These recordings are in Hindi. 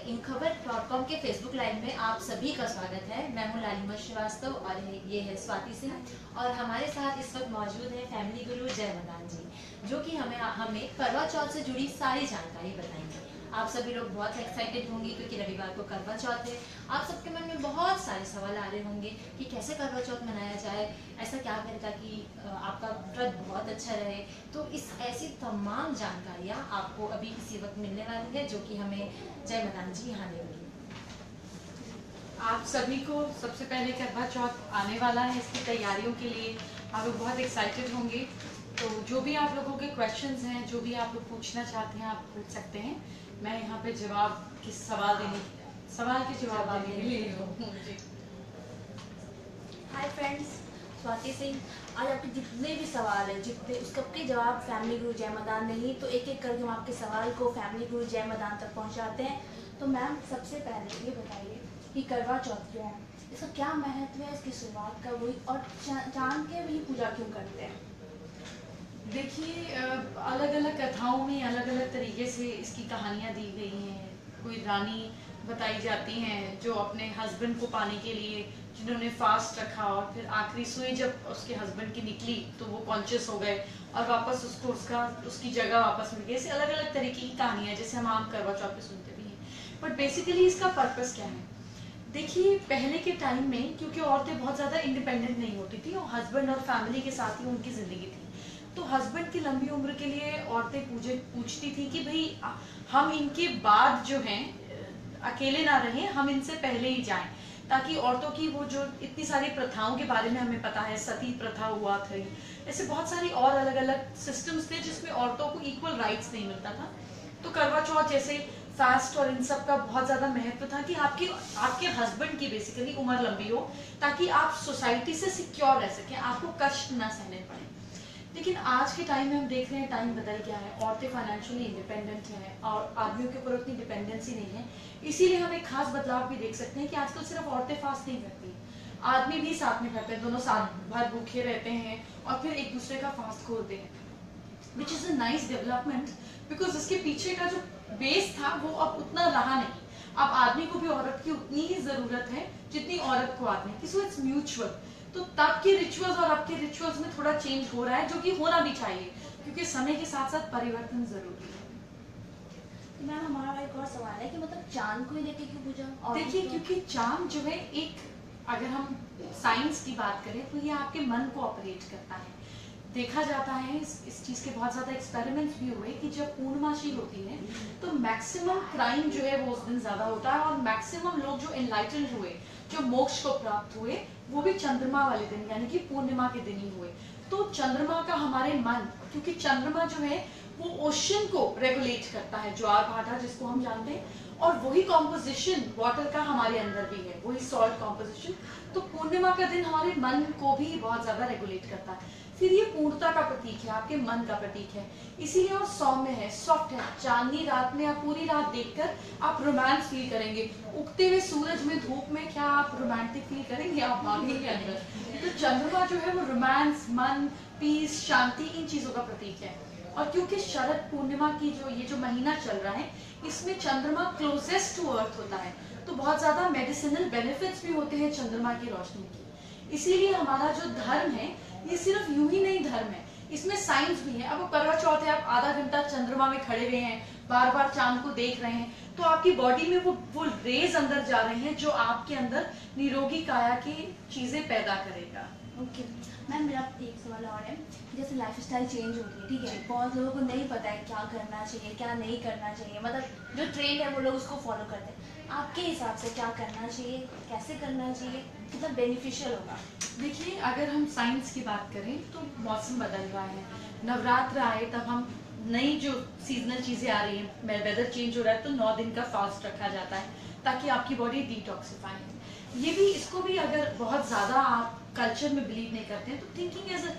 inखबर.com के फेसबुक लाइव में आप सभी का स्वागत है। मैं हूं लालिमा श्रीवास्तव और ये है स्वाति सिंह और हमारे साथ इस वक्त मौजूद है फैमिली गुरु जय मदान जी, जो कि हमें करवा चौथ से जुड़ी सारी जानकारी बताएंगे। आप सभी लोग बहुत एक्साइटेड होंगे क्योंकि रविवार को करवा चौथ है। आप सबके मन में बहुत सारे सवाल आ रहे होंगे कि कैसे करवा चौथ मनाया जाए, ऐसा क्या करें ताकि आपका व्रत बहुत अच्छा रहे। तो इस ऐसी तमाम जानकारियाँ आपको अभी इसी वक्त मिलने वाली है, जो कि हमें जय मदान जी यहाँ देंगे। आप सभी को सबसे पहले करवा चौथ आने वाला है, इसकी तैयारियों के लिए आप लोग बहुत एक्साइटेड होंगे। तो जो भी आप लोगों के क्वेश्चंस हैं, जो भी आप लोग पूछना चाहते हैं, आप पूछ सकते हैं। मैं यहाँ पे सवाल के जवाब देने के लिए हूँ। Hi friends, Swati Singh. आज आपके जितने भी सवाल हैं, जितने सबके जवाब फैमिली गुरु जय मदान नहीं तो एक एक करके हम आपके सवाल को फैमिली गुरु जय मदान तक पहुँचाते हैं। तो मैम, सबसे पहले ये बताइए कि करवा चौथ जो है इसका क्या महत्व है, इसकी शुरुआत कब हुई और चांद के भी पूजा क्यों करते हैं? देखिए, अलग अलग कथाओं में अलग अलग तरीके से इसकी कहानियाँ दी गई हैं। कोई रानी बताई जाती हैं जो अपने हस्बैंड को पाने के लिए जिन्होंने फास्ट रखा और फिर आखिरी सुई जब उसके हस्बैंड की निकली तो वो कॉन्शियस हो गए और वापस उसको उसकी जगह वापस मिल गई। ऐसे अलग अलग तरीके की कहानियाँ जैसे हम आम करवा चौथ पे सुनते भी हैं। बट बेसिकली इसका पर्पस क्या है? देखिए, पहले के टाइम में क्योंकि औरतें बहुत ज़्यादा इंडिपेंडेंट नहीं होती थी और हस्बैंड और फैमिली के साथ ही उनकी ज़िंदगी थी, तो हस्बैंड की लंबी उम्र के लिए औरतें पूछती थी कि भाई हम इनके बाद जो हैं अकेले ना रहें, हम इनसे पहले ही जाएं, ताकि औरतों की वो जो इतनी सारी प्रथाओं के बारे में हमें पता है, सती प्रथा हुआ थी, ऐसे बहुत सारी और अलग अलग सिस्टम्स थे जिसमें औरतों को इक्वल राइट्स नहीं मिलता था। तो करवा चौथ जैसे फास्ट और इन सब का बहुत ज्यादा महत्व था कि आपके हस्बैंड की बेसिकली उम्र लंबी हो ताकि आप सोसाइटी से सिक्योर रह सकें, आपको कष्ट ना सहने पड़े। लेकिन आज के टाइम में हम देख रहे हैं टाइम बदल गया है, औरतें फाइनेंशियली इंडिपेंडेंट हैं और आदमियों के ऊपर उतनी डिपेंडेंसी नहीं है। इसीलिए हम एक खास बदलाव भी देख सकते हैं कि आजकल सिर्फ औरतें फास्ट नहीं करती, आदमी भी साथ में करते हैं, दोनों साथ भर भूखे रहते हैं और फिर एक दूसरे का फास्ट खोलते हैं, which is a nice development. Because इसके पीछे का जो बेस था वो अब उतना रहा नहीं। अब आदमी को भी औरत की उतनी ही जरूरत है जितनी औरत को आदमी की, सो इट्स म्यूचुअल। तो तब के रिचुअल्स और अब के रिचुअल्स में थोड़ा चेंज हो रहा है, जो कि होना भी चाहिए क्योंकि समय के साथ साथ परिवर्तन जरूरी है। मैम, हमारा एक और सवाल है कि मतलब चांद को ही लेके क्यों पूजा? देखिए, क्योंकि चांद जो है एक, अगर हम साइंस की बात करें तो ये आपके मन को ऑपरेट करता है। देखा जाता है, इस चीज के बहुत ज्यादा एक्सपेरिमेंट्स भी हुए कि जब पूर्णमासी होती है तो मैक्सिमम क्राइम जो है वो उस दिन ज्यादा होता है और मैक्सिमम लोग जो एनलाइटन हुए, जो मोक्ष को प्राप्त हुए, वो भी चंद्रमा वाले दिन यानी कि पूर्णिमा के दिन ही हुए। तो चंद्रमा का हमारे मन, क्योंकि चंद्रमा जो है वो ओशन को रेगुलेट करता है, ज्वार भाटा जिसको हम जानते हैं, और वही कॉम्पोजिशन वाटर का हमारे अंदर भी है, वही सॉल्ट कॉम्पोजिशन। तो पूर्णिमा का दिन हमारे मन को भी बहुत ज्यादा रेगुलेट करता है। फिर ये पूर्णता का प्रतीक है, आपके मन का प्रतीक है, इसीलिए और सौम्य है, सॉफ्ट है। चांदनी रात में आप पूरी रात देखकर आप रोमांस फील करेंगे। उगते हुए सूरज में, धूप में क्या आप रोमांटिक फील करेंगे? आप भागेंगे अंदर। तो चंद्रमा जो है वो रोमांस, मन, पीस, शांति, इन चीजों का प्रतीक है। और क्योंकि शरद पूर्णिमा की ये जो महीना चल रहा है, इसमें चंद्रमा क्लोजेस्ट टू अर्थ होता है, तो बहुत ज्यादा मेडिसिनल बेनिफिट्स भी होते हैं चंद्रमा की रोशनी की। इसीलिए हमारा जो धर्म है ये सिर्फ यूं ही नहीं धर्म है, इसमें साइंस भी है। अब करवा चौथ है, आप आधा घंटा चंद्रमा में खड़े हुए हैं, बार बार चांद को देख रहे हैं, तो आपकी बॉडी में वो रेज अंदर जा रहे हैं जो आपके अंदर निरोगी काया की चीजें पैदा करेगा। ओके मैम, मेरा एक सवाल और है, जैसे लाइफस्टाइल चेंज हो रही है, ठीक है, बहुत लोगों को नहीं पता है क्या करना चाहिए क्या नहीं करना चाहिए, मतलब जो ट्रेंड है वो लोग उसको फॉलो करते हैं। आपके हिसाब से क्या करना चाहिए, कैसे करना चाहिए, कितना बेनिफिशियल होगा? देखिए, अगर हम साइंस की बात करें तो मौसम बदल रहा है, नवरात्र आए तब हम नई जो सीजनल चीजें आ रही हैं, वेदर चेंज हो रहा है तो 9 दिन का फास्ट रखा जाता है ताकि आपकी बॉडी डिटॉक्सिफाई हो। ये भी, इसको भी अगर बहुत ज्यादा आप कल्चर में बिलीव नहीं करते हैं तो thinking as a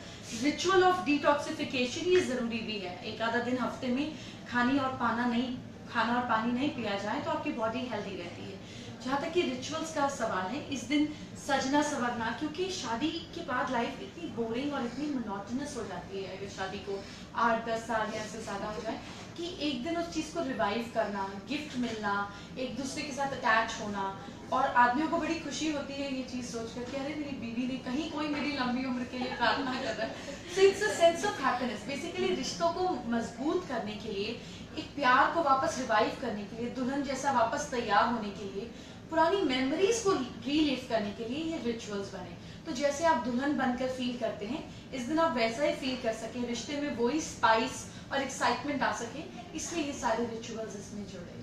ritual of detoxification ये जरूरी भी है। एक आधा दिन हफ्ते में खानी और पाना नहीं खाना और पानी नहीं पिया जाए तो आपकी बॉडी हेल्दी रहती है। जहाँ तक कि रिचुअल्स का सवाल है, इस दिन सजना संवरना, क्योंकि शादी के बाद लाइफ इतनी बोरिंग और इतनी मोनोटोनस हो जाती है अगर शादी को 8-10 साल या इससे ज़्यादा हो जाए, कि एक दिन उस चीज़ को रिवाइव करना, गिफ्ट मिलना, एक दूसरे के साथ अटैच होना, और आदमियों को बड़ी खुशी होती है ये चीज़ सोचकर कि अरे मेरी बीवी ने, कहीं कोई मेरी लंबी उम्र के लिए प्रार्थना कर रहा है। So it's a sense of happiness. Basically रिश्तों को मजबूत करने के लिए, एक प्यार को वापस रिवाइव करने के लिए, दुल्हन जैसा वापस तैयार होने के लिए, पुरानी मेमोरीज को रीलिव करने के लिए ये रिचुअल्स बने। तो जैसे आप दुल्हन बनकर फील करते हैं, इस दिन आप वैसा ही फील कर सके, रिश्ते में वही स्पाइस और एक्साइटमेंट आ सके, इसलिए ये सारे रिचुअल्स इसमें जुड़े।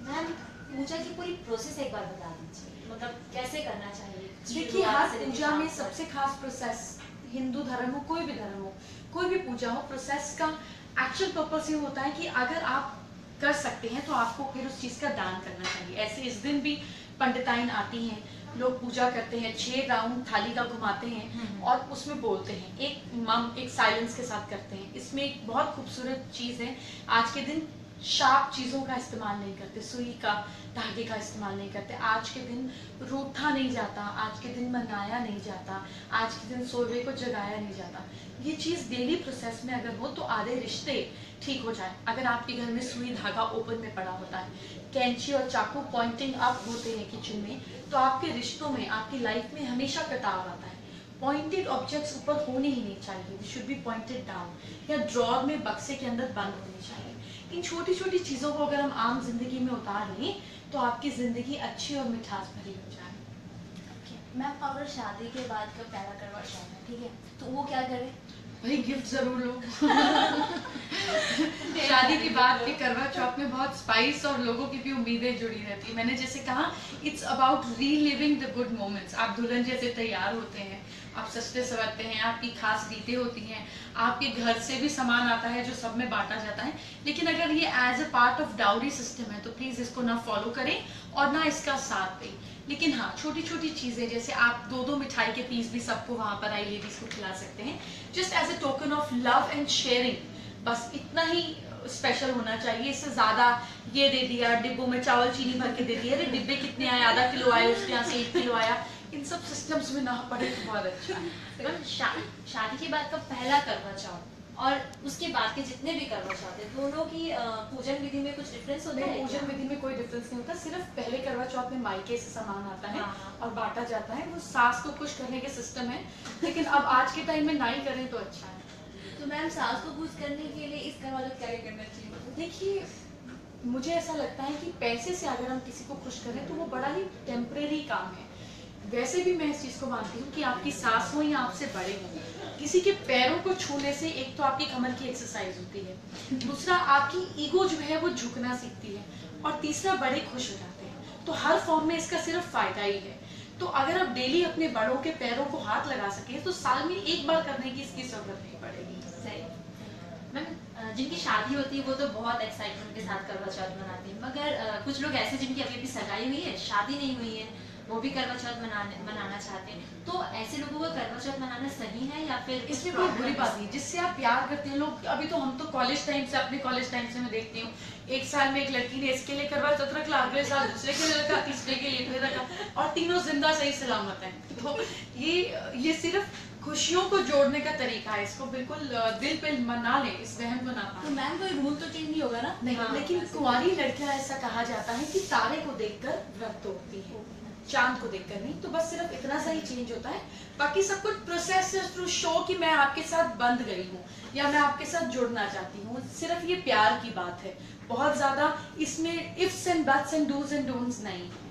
मैम, पूजा की पूरी प्रोसेस एक बार बता दीजिए, मतलब कैसे करना चाहिए? देखिए, हर पूजा में सबसे खास प्रोसेस, हिंदू धर्म हो, कोई भी धर्म हो, कोई भी पूजा हो, प्रोसेस का एक्चुअल पर्पस ये होता है कि अगर आप कर सकते हैं तो आपको फिर उस चीज का दान करना चाहिए। ऐसे इस दिन भी पंडिताइन आती हैं, लोग पूजा करते हैं, 6 राउंड थाली का घुमाते हैं और उसमें बोलते हैं, एक साइलेंस के साथ करते हैं। इसमें एक बहुत खूबसूरत चीज है, आज के दिन शार्प चीजों का इस्तेमाल नहीं करते, सुई का, धागे का इस्तेमाल नहीं करते। आज के दिन रूठा नहीं जाता, आज के दिन मनाया नहीं जाता, आज के दिन सोए को जगाया नहीं जाता। ये चीज डेली प्रोसेस में अगर हो तो आधे रिश्ते ठीक हो जाए। अगर आपके घर में सुई धागा ओपन में पड़ा होता है, कैंची और चाकू पॉइंटिंग अप होते हैं किचन में, तो आपके रिश्तों में, आपकी लाइफ में हमेशा कटाव आता है। पॉइंटेड ऑब्जेक्ट्स ऊपर होने ही नहीं चाहिए, they should be pointed down, या ड्रॉर में बक्से के अंदर बंद होने चाहिए। इन छोटी छोटी चीजों को अगर हम आम जिंदगी में उतार लें तो आपकी जिंदगी अच्छी और मिठास भरी हो जाए। मैम, अगर शादी के बाद का पहला करवा चौथ है, ठीक है, तो वो क्या करे? भाई गिफ्ट जरूर लो। शादी के बाद के करवा चौथ में बहुत स्पाइस और लोगों की भी उम्मीदें जुड़ी रहती है। मैंने जैसे कहा, it's about reliving the good moments. आप दुल्हन जैसे तैयार होते हैं, आप सजते संवरते हैं, आपकी खास रीतें होती हैं, आपके घर से भी सामान आता है जो सब में बांटा जाता है। लेकिन अगर ये as a part of dowry system है तो प्लीज इसको ना फॉलो करें और ना इसका साथ दें। लेकिन हाँ, छोटी छोटी चीजें, जैसे आप 2-2 मिठाई के पीस भी सबको वहां पर आई लेडीज को खिला सकते हैं, just as a token of love and sharing. बस इतना ही स्पेशल होना चाहिए। इससे ज्यादा ये दे दिया, डिब्बों में चावल चीनी भर के दे दिया, अरे डिब्बे कितने आए, आधा किलो आए, उसके यहाँ से 1 किलो आया, इन सब सिस्टम्स में ना पड़े तो बहुत अच्छा है। मैम, शादी के बाद का पहला करवा चौथ और उसके बाद के जितने भी करवा चौथ है, दोनों की पूजन विधि में कुछ डिफरेंस होता है? पूजन विधि में कोई डिफरेंस नहीं होता, सिर्फ पहले करवा चौथ में मायके से सामान आता है और बांटा जाता है, वो सास को खुश करने के सिस्टम है। लेकिन अब आज के टाइम में ना ही करें तो अच्छा है। तो मैम, सास को खुश करने के लिए इस करवा चौथ क्या करना चाहिए? देखिए, मुझे ऐसा लगता है कि पैसे से अगर हम किसी को खुश करें तो वो बड़ा ही टेम्परेरी काम है। वैसे भी मैं इस चीज को मानती हूँ कि आपकी सास हो या आपसे बड़े हो, किसी के पैरों को छूने से एक तो आपकी कमर की एक्सरसाइज होती है, दूसरा आपकी ईगो जो है वो झुकना सीखती है, और तीसरा बड़े खुश हो जाते हैं। तो हर फॉर्म में इसका सिर्फ फायदा ही है। तो अगर आप डेली अपने बड़ों के पैरों को हाथ लगा सके तो साल में एक बार करने की इसकी जरूरत नहीं पड़ेगी। सही। मैम, जिनकी शादी होती है वो तो बहुत एक्साइटमेंट के साथ करवा चौथ मनाते हैं, मगर कुछ लोग ऐसे जिनकी अभी अभी सगाई हुई है, शादी नहीं हुई है, वो भी करवा चौथ मनाना चाहते हैं, तो ऐसे लोगों को करवा चौथ मनाना सही है या फिर इसमें कोई बुरी बात नहीं? जिससे आप प्यार करते हैं लोग, अभी तो हम तो कॉलेज टाइम से, अपने कॉलेज टाइम से मैं देखती हूँ, एक साल में एक लड़की ने इसके लिए करवा चौथ रखा, अगले साल दूसरे के लिए रखा, तीसरे के लिए फिर रखा, और तीनों जिंदा सही सलामत है। तो ये सिर्फ खुशियों को जोड़ने का तरीका है, इसको बिल्कुल दिल पे मना ले, इस वहम को ना पाए। तो मैम, कोई रूल तो चेंज नहीं होगा ना? नहीं, लेकिन कुंवारी लड़कियां, ऐसा कहा जाता है कि तारे को देखकर व्रत तोड़ती है, चांद को देखकर नहीं। तो बस सिर्फ इतना सा ही चेंज होता है, बाकी सब कुछ प्रोसेस थ्रू शो कि मैं आपके साथ बंध गई हूँ या मैं आपके साथ जुड़ना चाहती हूँ। सिर्फ ये प्यार की बात है, बहुत ज्यादा इसमें ifs and buts and dos and don'ts नहीं है।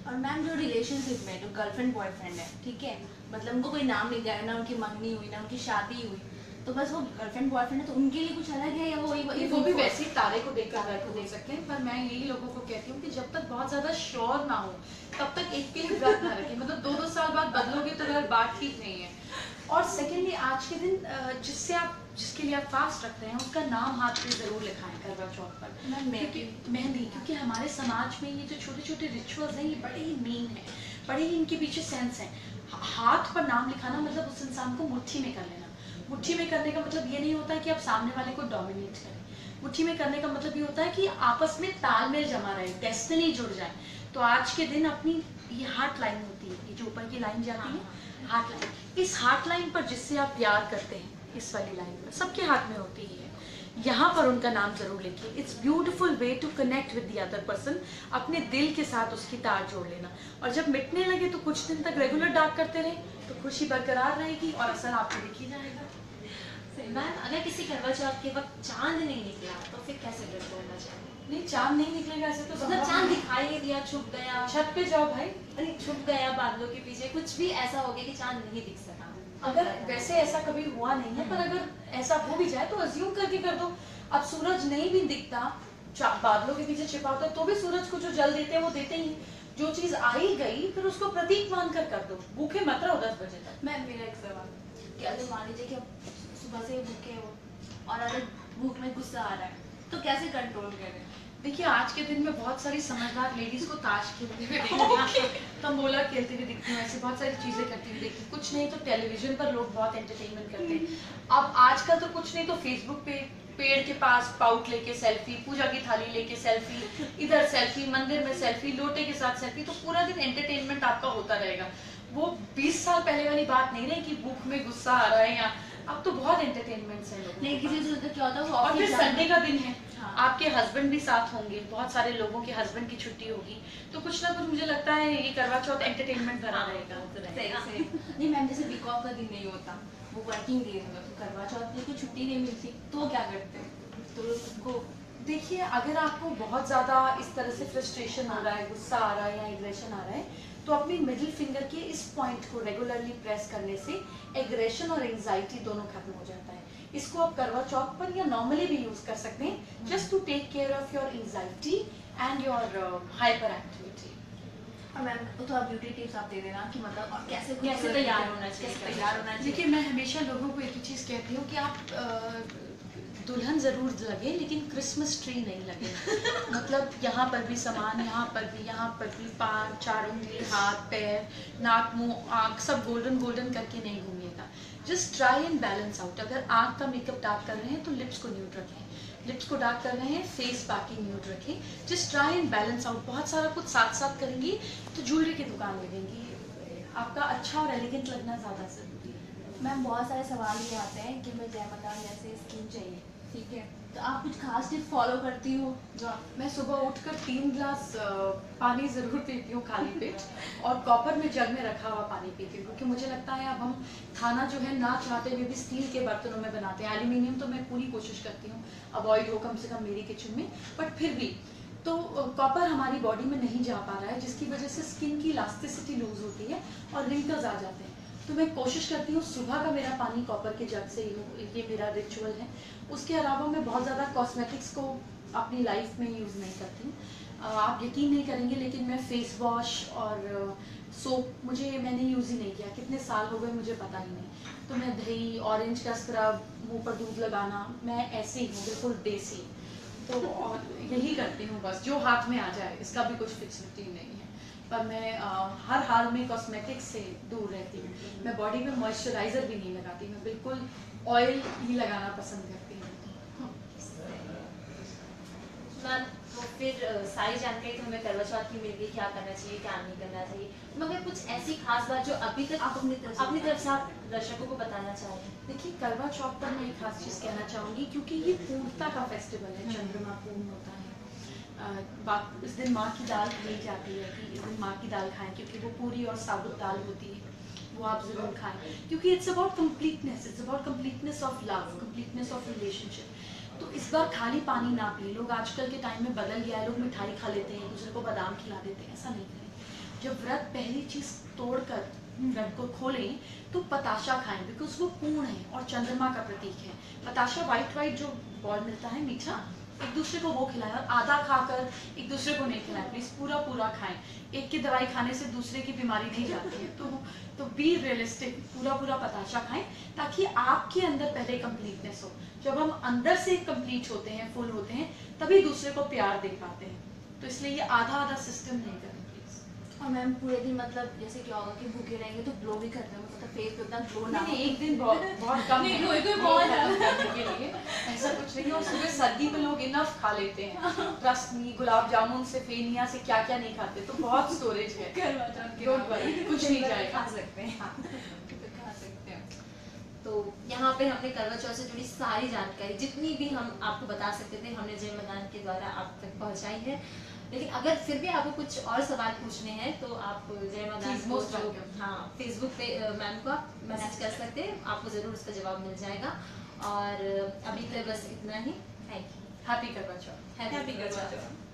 और मैम, जो रिलेशनशिप में जो गर्लफ्रेंड बॉयफ्रेंड है, ठीक है, मतलब उनको कोई नाम नहीं दिया, ना उनकी मंगनी हुई, ना उनकी शादी हुई, तो बस वो गर्लफ्रेंड बॉयफ्रेंड है, तो उनके लिए कुछ अलग है या वो भी वैसे ही तारे को देखकर व्रत को देख सकते हैं। पर मैं यही लोगों को कहती हूँ कि जब तक बहुत ज्यादा श्योर ना हो तब तक एक के लिए व्रत ना रखें। मतलब 2-2 साल बाद बदलोगे तो अगर बात ठीक नहीं है। और सेकेंडली, आज के दिन जिसके लिए आप फास्ट रखते हैं उसका नाम हाथ पे जरूर लिखाएं करवा चौथ पर, मेहंदी। क्योंकि हमारे समाज में ये जो छोटे छोटे रिचुअल्स हैं ये बड़े ही मीन है, बड़े ही इनके पीछे सेंस है। हाथ पर नाम लिखाना मतलब उस इंसान को मुट्ठी में कर लेना। मुट्ठी में करने का मतलब ये नहीं होता है कि आप सामने वाले को डोमिनेट करें, मुट्ठी में करने का मतलब ये होता है कि आपस में तालमेल जमा रहे, डेस्टिनी जुड़ जाए। तो आज के दिन अपनी ये हार्ट लाइन होती है, ये जो ऊपर की लाइन जाती है हार्ट लाइन, इस हार्ट लाइन पर जिससे आप प्यार करते हैं, इस वाली लाइन पर सबके हाथ में होती है, यहाँ पर उनका नाम जरूर लिखिए। It's beautiful way to connect with the other person, अपने दिल के साथ उसकी तार जोड़ लेना। और जब मिटने लगे तो कुछ दिन तक रेगुलर डाक करते रहे तो खुशी बरकरार रहेगी और असर आपको दिख ही जाएगा। मैम अगर किसी करवा चौथ के वक्त चांद नहीं निकला तो फिर कैसे व्रत करना चाहिए? नहीं, चांद नहीं निकलेगा ऐसे तो मतलब चांद दिखाई नहीं दिया, छुप गया, छत पे जाओ भाई, अरे छुप गया बादलों के पीछे, कुछ भी ऐसा हो गया कि चांद नहीं दिख सका। अगर वैसे ऐसा कभी हुआ नहीं है, पर अगर ऐसा हो भी जाए तो अज्यूम करके कर दो। अब सूरज नहीं भी दिखता, बादलों के पीछे छिपा होता है, तो भी सूरज को जो जल देते हैं वो देते ही। जो चीज आई गई फिर उसको प्रतीक मान कर दो, भूखे मत रहो 10 बजे तक। मैम मेरा एक सवाल, कि अगर मान लीजिए कि आप सुबह से भूखे हो और अगर भूख में गुस्सा आ रहा है तो कैसे कंट्रोल करें? देखिए आज के दिन में बहुत सारी समझदार लेडीज को ताश खेलते हुए देखती, तंबोला खेलते हुए दिखती हूँ, ऐसी बहुत सारी चीजें करती हुई देखती। कुछ नहीं तो टेलीविजन पर लोग बहुत एंटरटेनमेंट करते हैं। अब आजकल तो कुछ नहीं तो फेसबुक पे पेड़ के पास पाउट लेके सेल्फी, पूजा की थाली लेके सेल्फी, इधर सेल्फी, मंदिर में सेल्फी, लोटे के साथ सेल्फी, तो पूरा दिन एंटरटेनमेंट आपका होता रहेगा। वो 20 साल पहले वाली बात नहीं रही कि भूख में गुस्सा आ रहा है, या अब तो बहुत एंटरटेनमेंट है लोगों नहीं, किसी से क्या होता है वो और फिर ऑफिस संडे का दिन है, हाँ। आपके हस्बैंड भी साथ होंगे, बहुत सारे लोगों के हस्बैंड की छुट्टी होगी, तो कुछ ना कुछ मुझे लगता है ये करवा चौथ एंटरटेनमेंट भरा रहेगा। सही। नहीं मैम, जैसे वीक ऑफ का दिन नहीं होता, वो वर्किंग डे होगा, तो करवा चौथ में कोई छुट्टी नहीं मिलती तो वो क्या करते हैं? तो उनको देखिए अगर आपको बहुत ज्यादा इस तरह से फ्रस्ट्रेशन आ रहा है, गुस्सा आ रहा है या एग्रेशन आ रहा है, तो अपनी मिडिल फिंगर के इस पॉइंट को रेगुलरली प्रेस करने से एग्रेशन और एंजाइटी दोनों खत्म हो जाता है। इसको आप करवा चौथ पर या नॉर्मली भी यूज कर सकते हैं, just to take care of your anxiety and your hyperactivity. और मैम तो आप ब्यूटी टिप्स आप दे देना कि मतलब और कैसे कैसे तैयार होना चाहिए, कैसे तैयार होना चाहिए। देखिए मैं हमेशा लोगों को एक ही चीज़ कहती हूँ कि आप दुल्हन ज़रूर लगे लेकिन क्रिसमस ट्री नहीं लगे। मतलब यहाँ पर भी सामान, यहाँ पर भी पाँव, 4 उंगली, हाथ, पैर, नाक, मुंह, आँख सब गोल्डन गोल्डन करके नहीं घूमिएगा। Just try and balance out. अगर आँख का मेकअप डार्क कर रहे हैं तो लिप्स को न्यूड रखें, लिप्स को डार्क कर रहे हैं फेस बाकी न्यूड रखें। Just try and balance out. बहुत सारा कुछ साथ साथ करेंगी तो ज्वेलरी की दुकान लगेंगी। आपका अच्छा और एलिगेंट लगना ज़्यादा ज़रूरी है। मैम बहुत सारे सवाल ये आते हैं कि मैं जय माता जैसे स्कीम चाहिए, ठीक है, तो आप कुछ खास टिप फॉलो करती हो? जो मैं सुबह उठकर 3 ग्लास पानी ज़रूर पीती हूँ खाली पेट, और कॉपर में जग में रखा हुआ पानी पीती हूँ, क्योंकि मुझे लगता है अब हम खाना जो है ना चाहते हुए भी स्टील के बर्तनों में बनाते हैं। एल्यूमिनियम तो मैं पूरी कोशिश करती हूँ अवॉइड हो, कम से कम मेरी किचन में, बट फिर भी तो कॉपर हमारी बॉडी में नहीं जा पा रहा है, जिसकी वजह से स्किन की इलास्टिसिटी लूज होती है और रिंकल्स आ जाते हैं। तो मैं कोशिश करती हूँ सुबह का मेरा पानी कॉपर के जग से ही हो, ये मेरा रिचुअल है। उसके अलावा मैं बहुत ज़्यादा कॉस्मेटिक्स को अपनी लाइफ में यूज़ नहीं करती हूँ। आप यकीन नहीं करेंगे लेकिन मैं फेस वॉश और सोप मैंने यूज़ ही नहीं किया, कितने साल हो गए मुझे पता ही नहीं। तो मैं दही, ऑरेंज का स्क्रब, मुँह पर दूध लगाना, मैं ऐसे ही हूँ बिल्कुल देसी। तो और यही करती हूँ बस, जो हाथ में आ जाए, इसका भी कुछ फिक्स रूटीन नहीं है। पर मैं हर हाल में कॉस्मेटिक्स से दूर रहती हूँ। मैं बॉडी में मॉइस्चराइजर भी नहीं लगाती, मैं बिल्कुल ऑयल ही लगाना पसंद करती हूँ। मैम तो फिर सारी जानकारी तो हमें करवा चौथ की मिल गई, क्या करना चाहिए क्या नहीं करना चाहिए, मगर कुछ ऐसी खास बात जो अभी तक आप अपनी तरफ से आप दर्शकों को बताना चाहें? देखिए करवा चौथ पर मैं एक खास चीज़ कहना चाहूँगी, क्योंकि ये पूर्णता का फेस्टिवल है, चंद्रमा पूर्ण होता है। इस दिन माँ की दाल खाई जाती है कि इस दिन माँ की दाल खाएं, क्योंकि वो पूरी और साबुत दाल होती है, वो आप ज़रूर खाएं, क्योंकि it's about completeness, it's about completeness of love, completeness of relationship. तो इस बार खाली पानी ना पिए। लोग आजकल के टाइम में बदल गया है, लोग मिठाई खा लेते हैं, एक दूसरे को बादाम खिला देते हैं, ऐसा नहीं करें। जब व्रत पहली चीज़ तोड़कर व्रत को खोलें तो पताशा खाएं, बिकॉज वो पूर्ण है और चंद्रमा का प्रतीक है। पताशा वाइट जो बॉल मिलता है मीठा, एक दूसरे को वो खिलाएं, और आधा खाकर एक दूसरे को नहीं खिलाएं, प्लीज पूरा खाएं। एक की दवाई खाने से दूसरे की बीमारी नहीं जाती है। तो बी रियलिस्टिक, पूरा पताशा खाएं, ताकि आपके अंदर पहले कंप्लीटनेस हो। जब हम अंदर से कंप्लीट होते हैं, फुल होते हैं, तभी दूसरे को प्यार दे पाते हैं। तो इसलिए ये आधा सिस्टम नहीं करें प्लीज। और मैम पूरे दिन मतलब जैसे क्या होगा कि भूखे रहेंगे तो ग्लो भी करते हैं, मतलब फेस पे उतना ग्लो ना हो। नहीं, एक दिन बहुत बहुत कम नहीं, है कोई बहुत खत्म करने के लिए, ऐसा कुछ नहीं है। और सुबह सर्दी में लोग इनफ खा लेते हैं, रसनी, गुलाब जामुन से, फेनिया से क्या क्या नहीं खाते, तो बहुत स्टोरेज है। करवा चौथ के डोंट वरी, कुछ नहीं जाएगा। खा सकते हैं। हाँ। तो खा सकते हैं। तो यहाँ पे हमने करवा चौथ से जुड़ी सारी जानकारी जितनी भी हम आपको बता सकते थे हमने जय मैदान के द्वारा आप तक पहुँचाई है। लेकिन अगर फिर भी आपको कुछ और सवाल पूछने हैं तो आप जय मैदान Please, को most जो welcome. हाँ फेसबुक पे मैम को आप मैसेज कर सकते हैं, आपको ज़रूर उसका जवाब मिल जाएगा। और अभी तक बस इतना ही। Thank you. हैप्पी करवा चौथ। हैप्पी हैप्पी करवा करवा चौथ। चौथ।